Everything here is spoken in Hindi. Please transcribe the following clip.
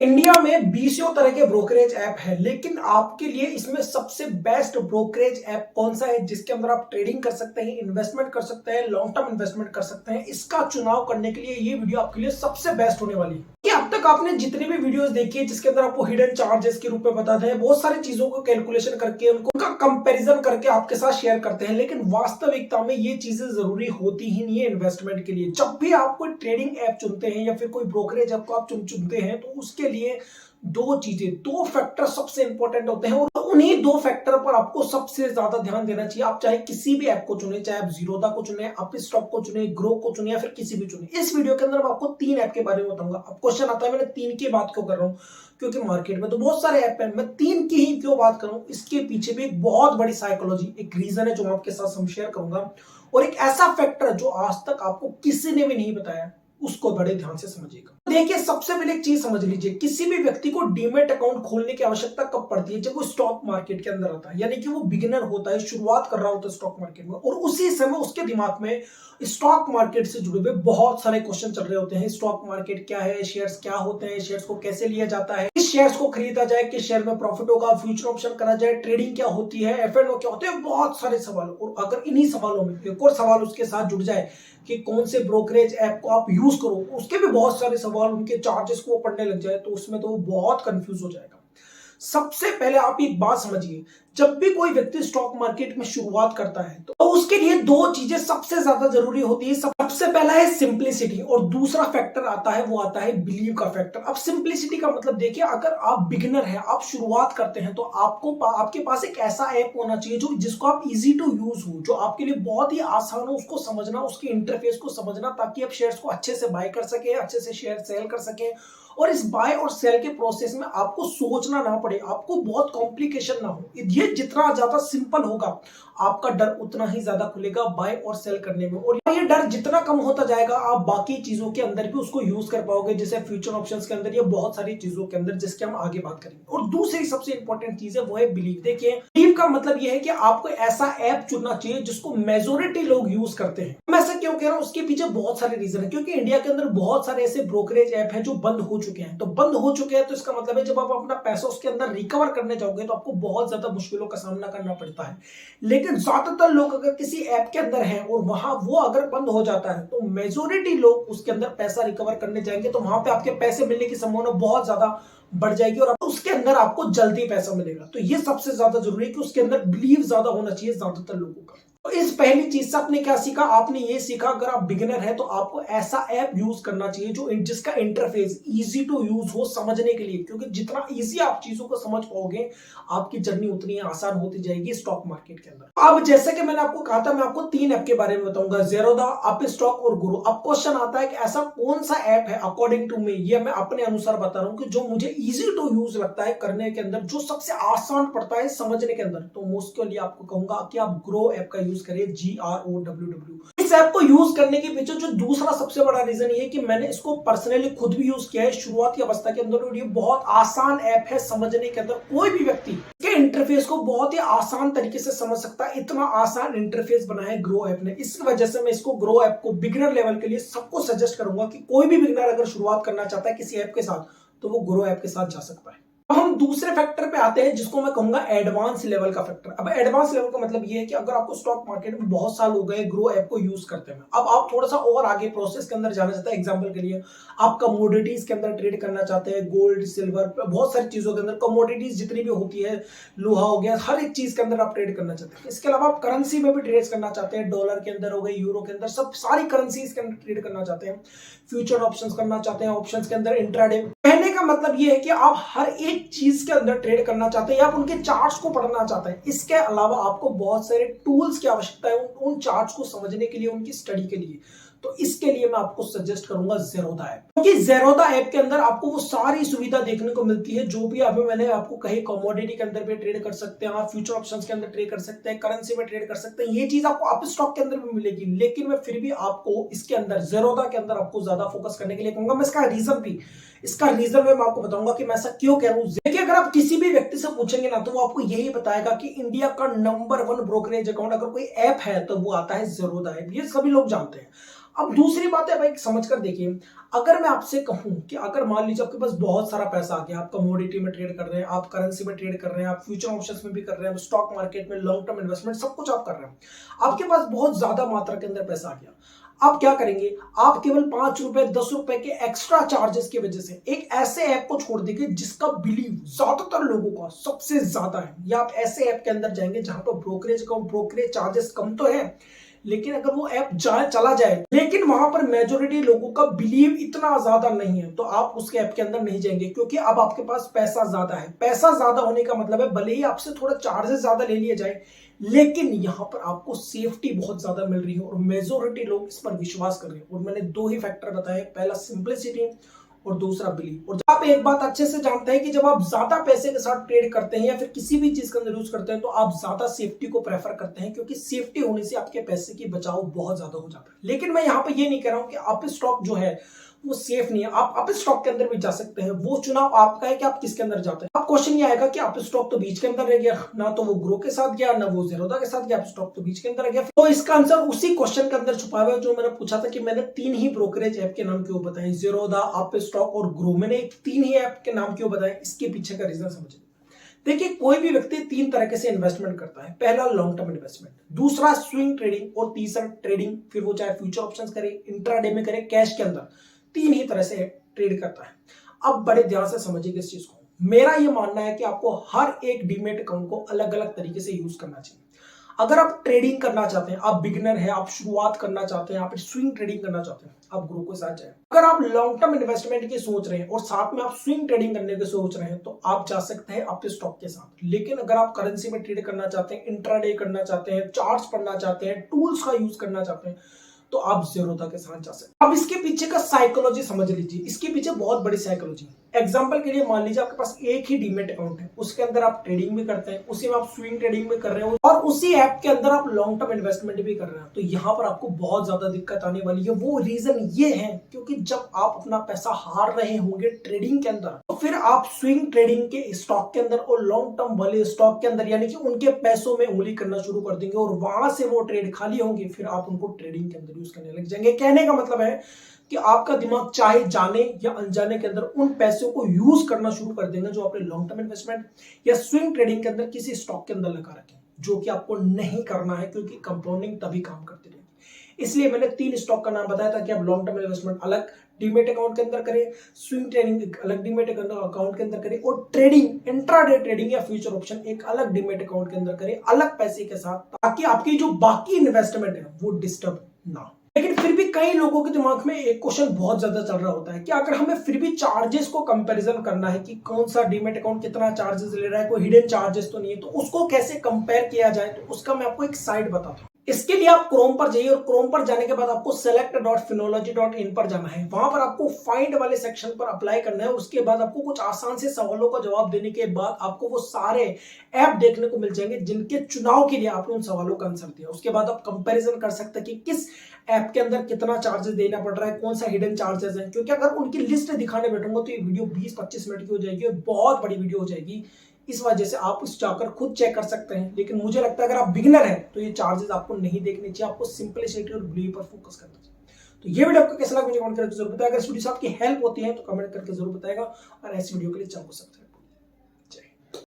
इंडिया में बीसियों तरह के ब्रोकरेज ऐप है, लेकिन आपके लिए इसमें सबसे बेस्ट ब्रोकरेज ऐप कौन सा है जिसके अंदर आप ट्रेडिंग कर सकते हैं, इन्वेस्टमेंट कर सकते हैं, लॉन्ग टर्म इन्वेस्टमेंट कर सकते हैं। इसका चुनाव करने के लिए ये वीडियो आपके लिए सबसे बेस्ट होने वाली है कि अब तक आपने जितनी भी वीडियोस देखी है जिसके अंदर आपको हिडन चार्जेस के रूप में बताते हैं, बहुत सारी चीजों को कैलकुलेशन करके उनका कंपैरिजन करके आपके साथ शेयर करते हैं, लेकिन वास्तविकता में ये चीजें जरूरी होती ही नहीं है इन्वेस्टमेंट के लिए। जब भी आप कोई ट्रेडिंग ऐप चुनते हैं या फिर कोई ब्रोकरेज ऐप को आप चुनते हैं तो उसके लिए दो फैक्टर सबसे इंपॉर्टेंट होते हैं और उन्हीं दो फैक्टर पर आपको सबसे ज्यादा ध्यान देना चाहिए। आप चाहे किसी भी ऐप को चुने, चाहे आप जीरोधा को चुने, आप स्टॉक को चुने, ग्रो को चुने या फिर किसी भी चुने। इस वीडियो के अंदर मैं आपको तीन ऐप के बारे में बताऊंगा। अब क्वेश्चन आता है मैंने तीन की बात क्यों कर रहा हूँ, क्योंकि मार्केट में तो बहुत सारे ऐप है, मैं तीन की ही क्यों बात करूं, इसके पीछे भी एक बहुत बड़ी साइकोलॉजी, एक रीजन है जो मैं आपके साथ शेयर करूंगा और एक ऐसा फैक्टर जो आज तक आपको किसी ने भी नहीं बताया, उसको बड़े ध्यान से समझिएगा। देखिए, सबसे पहले एक चीज समझ लीजिए, किसी भी व्यक्ति को डीमेट अकाउंट खोलने की आवश्यकता कब पड़ती है? जब वो स्टॉक मार्केट के अंदर आता है, यानी कि वो बिगिनर होता है, शुरुआत कर रहा होता है स्टॉक मार्केट में, और उसी समय उसके दिमाग में स्टॉक मार्केट से जुड़े हुए बहुत सारे क्वेश्चन चल रहे होते हैं। स्टॉक मार्केट क्या है, शेयर्स क्या होते हैं, शेयर्स को कैसे लिया जाता है, किस शेयर्स को खरीदा जाए, किस शेयर में प्रॉफिट होगा, फ्यूचर ऑप्शन करा जाए, ट्रेडिंग क्या होती है, एफएनओ क्या होते हैं, बहुत सारे सवाल। और अगर इन्हीं सवालों में एक और सवाल उसके साथ जुड़ जाए कि कौन से ब्रोकरेज ऐप को आप यूज करो, उसके भी बहुत सारे सवाल, उनके चार्जेस को पढ़ने लग जाए तो उसमें तो बहुत कंफ्यूज हो जाएगा। सबसे पहले आप एक बात समझिए, जब भी कोई व्यक्ति स्टॉक मार्केट में शुरुआत करता है तो उसके लिए दो चीजें सबसे ज्यादा जरूरी होती है। सबसे पहला है सिंप्लिसिटी और दूसरा फैक्टर आता है, वो आता है बिलीव का फैक्टर। अब सिंप्लिसिटी का मतलब देखिए, अगर आप बिगिनर हैं, आप शुरुआत करते हैं, तो आपके पास एक ऐसा ऐप होना चाहिए जो जिसको आप इजी टू यूज हो, जो आपके लिए बहुत ही आसान हो उसको समझना, उसके इंटरफेस को समझना, ताकि आप शेयर्स को अच्छे से बाय कर सके, अच्छे से शेयर सेल कर सके। और इस बाय और सेल के प्रोसेस में आपको सोचना ना पड़े, आपको बहुत कॉम्प्लिकेशन ना हो। ये जितना ज्यादा सिंपल होगा, आपका डर उतना ही ज्यादा खुलेगा बाय और सेल करने में, और ये डर जितना कम होता जाएगा, आप बाकी चीजों के अंदर भी उसको यूज कर पाओगे, जैसे फ्यूचर ऑप्शंस के अंदर या बहुत सारी चीजों के अंदर, जिसके हम आगे बात करेंगे। और दूसरी सबसे इंपॉर्टेंट चीज है वो है बिलीव। देखिए, बिलीव का मतलब यह है कि आपको ऐसा ऐप चुनना चाहिए जिसको मेजोरिटी लोग यूज करते हैं। मैं ऐसा क्यों कह रहा हूं, उसके पीछे बहुत सारे रीजन है, क्योंकि इंडिया के अंदर बहुत सारे ऐसे ब्रोकरेज ऐप है जो बंद हो चुके हैं। तो बंद हो चुके हैं तो इसका मतलब है जब आप अपना पैसा उसके अंदर रिकवर करने जाओगे तो आपको बहुत ज्यादा मुश्किलों का सामना करना पड़ता है। लेकिन ज्यादातर लोग अगर किसी ऐप के अंदर हैं और वहां वो अगर बंद हो जाता है तो मेजोरिटी लोग उसके अंदर पैसा रिकवर करने जाएंगे, तो वहां पे आपके पैसे मिलने की संभावना बहुत ज्यादा बढ़ जाएगी और उसके अंदर आपको जल्दी पैसा मिलेगा। तो ये सबसे ज्यादा जरूरी है कि उसके अंदर बिलीव ज्यादा होना चाहिए ज्यादातर लोगों का। तो इस पहली चीज से आपने क्या सीखा? आपने ये सीखा अगर आप बिगिनर है तो आपको ऐसा ऐप यूज करना चाहिए जो जिसका इंटरफेस इजी टू यूज हो समझने के लिए, क्योंकि जितना इजी आप चीजों को समझ पाओगे, आपकी जर्नी उतनी आसान होती जाएगी स्टॉक मार्केट के अंदर। अब जैसे कि मैंने आपको कहा था, मैं आपको तीन ऐप के बारे में बताऊंगा, ज़ेरोधा, अपस्टॉक और ग्रो। अब क्वेश्चन आता है कि ऐसा कौन सा ऐप है अकॉर्डिंग टू मी, ये मैं अपने अनुसार बता रहा हूं कि जो मुझे इजी टू यूज लगता है करने के अंदर, जो सबसे आसान पड़ता है समझने के अंदर, तो मैं उसके लिए आपको कहूंगा कि आप ग्रो ऐप का यूज करें, GROWW। इस ऐप को यूज करने के पीछे जो दूसरा सबसे बड़ा रीजन ये है कि मैंने इसको पर्सनली खुद भी यूज किया है शुरुआती अवस्था के अंदर, और ये बहुत आसान ऐप है समझने के अंदर। कोई भी व्यक्ति के इंटरफेस को बहुत ही आसान तरीके से समझ सकता है, इतना आसान इंटरफेस बनाया है ग्रो ऐप ने। इस वजह से मैं इसको, ग्रो ऐप को, बिगिनर लेवल के लिए सबको सजेस्ट करूंगा कि कोई भी बिगिनर अगर शुरुआत करना चाहता है किसी ऐप के साथ तो वो ग्रो ऐप के साथ जा सकता है। अब हम दूसरे फैक्टर पे आते हैं जिसको मैं कहूंगा एडवांस लेवल का फैक्टर। अब एडवांस लेवल का मतलब ये है कि अगर आपको स्टॉक मार्केट में बहुत साल हो गए ग्रो ऐप को यूज करते हैं, अब आप थोड़ा सा और आगे प्रोसेस के अंदर जाना चाहते हैं, एग्जांपल के लिए आप कमोडिटीज के अंदर ट्रेड करना चाहते हैं, गोल्ड, सिल्वर, बहुत सारी चीजों के अंदर कमोडिटीज जितनी भी होती है, लोहा हो गया, हर एक चीज के अंदर आप ट्रेड करना चाहते हैं। इसके अलावा आप करेंसी में भी ट्रेड करना चाहते हैं, डॉलर के अंदर हो गए, यूरो के अंदर, सब सारी करेंसीज के अंदर ट्रेड करना चाहते हैं, फ्यूचर ऑप्शंस करना चाहते हैं, ऑप्शंस के अंदर इंट्राडे। कहने का मतलब ये है कि आप हर एक चीज के अंदर ट्रेड करना चाहते हैं या आप उनके चार्ट्स को पढ़ना चाहते हैं। इसके अलावा आपको बहुत सारे टूल्स की आवश्यकता है उन चार्ट्स को समझने के लिए, उनकी स्टडी के लिए। तो इसके लिए मैं आपको सजेस्ट करूंगा ज़ेरोधा ऐप, क्योंकि ज़ेरोधा ऐप के अंदर आपको वो सारी सुविधा देखने को मिलती है जो भी अभी मैंने आपको कही। कमोडिटी के अंदर भी ट्रेड कर सकते हैं आप, फ्यूचर ऑप्शंस के अंदर ट्रेड कर सकते हैं, करेंसी में ट्रेड कर सकते हैं, ये चीज आपको अपस्टॉक के अंदर भी मिलेगी। लेकिन मैं फिर भी आपको इसके अंदर, ज़ेरोधा के अंदर आपको ज्यादा फोकस करने के लिए कहूंगा। मैं इसका रीजन मैं आपको बताऊंगा कि मैं ऐसा क्यों कह रहा हूं। देखिए, अगर आप किसी भी व्यक्ति से पूछेंगे ना तो वो आपको यही बताएगा कि इंडिया का नंबर 1 ब्रोकरेज अकाउंट अगर कोई ऐप है तो वो आता है ज़ेरोधा ऐप। ये सभी लोग जानते हैं। अब दूसरी बात है भाई, समझ कर देखिए, अगर मैं आपसे कहूं कि अगर मान लीजिए आपके पास बहुत सारा पैसा आ गया, आप कमोडिटी में ट्रेड कर रहे हैं, आप करेंसी में ट्रेड कर रहे हैं, आप फ्यूचर ऑप्शंस में भी कर रहे हैं, स्टॉक मार्केट में लॉन्ग टर्म इन्वेस्टमेंट सब कुछ आप कर रहे हैं, आपके पास बहुत ज्यादा मात्रा के अंदर पैसा आ गया, आप क्या करेंगे? आप केवल 5 रुपए 10 रुपए के एक्स्ट्रा चार्जेस की वजह से एक ऐसे ऐप को छोड़ देंगे जिसका बिलीव ज्यादातर लोगों का सबसे ज्यादा है, या आप ऐसे ऐप के अंदर जाएंगे जहां पर ब्रोकरेज चार्जेस कम तो है, लेकिन अगर वो ऐप चला जाए लेकिन वहां पर मेजोरिटी लोगों का बिलीव इतना ज्यादा नहीं है, तो आप उसके ऐप के अंदर नहीं जाएंगे, क्योंकि अब आपके पास पैसा ज्यादा है। पैसा ज्यादा होने का मतलब है भले ही आपसे थोड़ा चार्जेस ज्यादा ले लिए जाए, लेकिन यहां पर आपको सेफ्टी बहुत ज्यादा मिल रही है और मेजोरिटी लोग इस पर विश्वास कर रहे हैं। और मैंने दो ही फैक्टर बताए, पहला सिंपलिसिटी और दूसरा बिलीव। और आप एक बात अच्छे से जानते हैं कि जब आप ज्यादा पैसे के साथ ट्रेड करते हैं या फिर किसी भी चीज का अंदर यूज करते हैं, तो आप ज्यादा सेफ्टी को प्रेफर करते हैं, क्योंकि सेफ्टी होने से आपके पैसे की बचाव बहुत ज्यादा हो जाता है। लेकिन मैं यहाँ पे ये नहीं कह रहा हूं कि अप स्टॉक जो है वो सेफ नहीं है, आप अप स्टॉक के अंदर भी जा सकते हैं, वो चुनाव आपका है कि आप किसके अंदर जाते हैं। अब क्वेश्चन ये आएगा कि अप स्टॉक तो बीच के अंदर रह गया, ना तो वो ग्रो के साथ गया ना वो ज़ीरोधा के साथ गया, अप स्टॉक तो बीच के अंदर रह गया। तो इसका आंसर उसी क्वेश्चन के अंदर छुपा हुआ है जो मैंने पूछा था कि मैंने 3 ही ब्रोकरेज ऐप के नाम क्यों बताए, ज़ीरोधा, अप स्टॉक और ग्रो। मैंने 3 ही ऐप के नाम क्यों बताए, इसके पीछे का रीजन समझिए। देखिए, कोई भी व्यक्ति 3 तरीके से इन्वेस्टमेंट करता है। पहला लॉन्ग टर्म इन्वेस्टमेंट, दूसरा स्विंग ट्रेडिंग और तीसरा ट्रेडिंग, फिर वो चाहे फ्यूचर ऑप्शंस करे, इंट्राडे में करे, कैश के अंदर, 3 ही तरह से ट्रेड करता है। अब बड़े ध्यान से समझिएगा इस चीज को। मेरा ये मानना है कि आपको हर एक डीमेट अकाउंट को अलग अलग तरीके से यूज करना चाहिए। अगर आप ट्रेडिंग करना चाहते हैं, आप बिगिनर है, आप शुरुआत करना चाहते हैं, आप स्विंग ट्रेडिंग करना चाहते हैं, आप ग्रो के साथ जाए। अगर आप लॉन्ग टर्म इन्वेस्टमेंट की सोच रहे हैं और साथ में आप स्विंग ट्रेडिंग करने की सोच रहे हैं, तो आप जा सकते हैं अप स्टॉक के साथ। लेकिन अगर आप करेंसी में ट्रेड करना चाहते हैं, इंट्राडे करना चाहते हैं, चार्ट्स पढ़ना चाहते हैं, टूल्स का यूज करना चाहते हैं, तो आप ज़ीरोधा के साथ जा सकते हैं। अब इसके पीछे का साइकोलॉजी समझ लीजिए, इसके पीछे बहुत बड़ी साइकोलॉजी। एग्जांपल के लिए मान लीजिए आपके पास एक ही डीमेट अकाउंट है, उसके अंदर आप ट्रेडिंग भी करते हैं, उसी में आप स्विंग ट्रेडिंग भी कर रहे हो और उसी ऐप के अंदर आप लॉन्ग टर्म इन्वेस्टमेंट भी कर रहे हैं, तो यहां पर आपको बहुत ज्यादा दिक्कत आने वाली है। वो रीजन ये है क्योंकि जब आप अपना पैसा हार रहे होंगे ट्रेडिंग के अंदर, तो फिर आप स्विंग ट्रेडिंग के स्टॉक के अंदर और लॉन्ग टर्म वाले स्टॉक के अंदर यानी कि उनके पैसों में उंगली करना शुरू कर देंगे और वहां से वो ट्रेड खाली होंगे, फिर आप उनको ट्रेडिंग के अंदर यूज करने लग जाएंगे। कहने का मतलब है कि आपका दिमाग चाहे जाने या अनजाने के अंदर उन पैसों को यूज करना शुरू कर देंगे जो आपने लॉन्ग टर्म इन्वेस्टमेंट या स्विंग ट्रेडिंग के अंदर किसी स्टॉक के अंदर लगा रखे, जो कि आपको नहीं करना है, क्योंकि कंपाउंडिंग तभी काम करती रहेगी। इसलिए मैंने 3 स्टॉक का नाम बताया था कि आप लॉन्ग टर्म इन्वेस्टमेंट अलग डीमेट अकाउंट के अंदर करें, स्विंग ट्रेडिंग अलग डीमेट अकाउंट के अंदर करें, और ट्रेडिंग इंट्राडे ट्रेडिंग या फ्यूचर ऑप्शन एक अलग डीमेट अकाउंट के अंदर करें, अलग पैसे के साथ, ताकि आपकी जो बाकी इन्वेस्टमेंट है वो डिस्टर्ब ना हो। लेकिन फिर भी कई लोगों के दिमाग में एक क्वेश्चन बहुत ज्यादा चल रहा होता है कि अगर हमें फिर भी चार्जेस को कंपैरिजन करना है कि कौन सा डीमेट अकाउंट कितना चार्जेस ले रहा है, कोई हिडन चार्जेस तो नहीं है, तो उसको कैसे कंपेयर किया जाए, तो उसका मैं आपको एक साइट बताता हूँ। इसके लिए आप क्रोम पर जाइए और क्रोम पर जाने के बाद आपको select.finology.in पर जाना है। वहां पर आपको फाइंड वाले सेक्शन पर अप्लाई करना है। उसके बाद आपको कुछ आसान से सवालों का जवाब देने के बाद आपको वो सारे ऐप देखने को मिल जाएंगे जिनके चुनाव के लिए आपने उन सवालों का आंसर दिया। उसके बाद आप कंपैरिजन कर सकते हैं कि किस ऐप के अंदर कितना चार्जेस देना पड़ रहा है, कौन सा हिडन चार्जेस है, क्योंकि अगर उनकी लिस्ट दिखाने बैठूंगा तो ये वीडियो 20-25 मिनट की हो जाएगी और बहुत बड़ी वीडियो हो जाएगी। इस वजह से आप उस जाकर खुद चेक कर सकते हैं। लेकिन मुझे लगता है अगर आप बिगिनर हैं तो ये चार्जेस आपको नहीं देखने चाहिए, आपको सिंपलिसिटी और बिलीव पर फोकस करना चाहिए। तो ये वीडियो आपको कैसा लगा मुझे कमेंट करके जरूर बताएगा। अगर इस वीडियो से आपकी हेल्प होती है तो कमेंट करके जरूर बताएगा और ऐसी वीडियो के लिए चैनल को सब्सक्राइब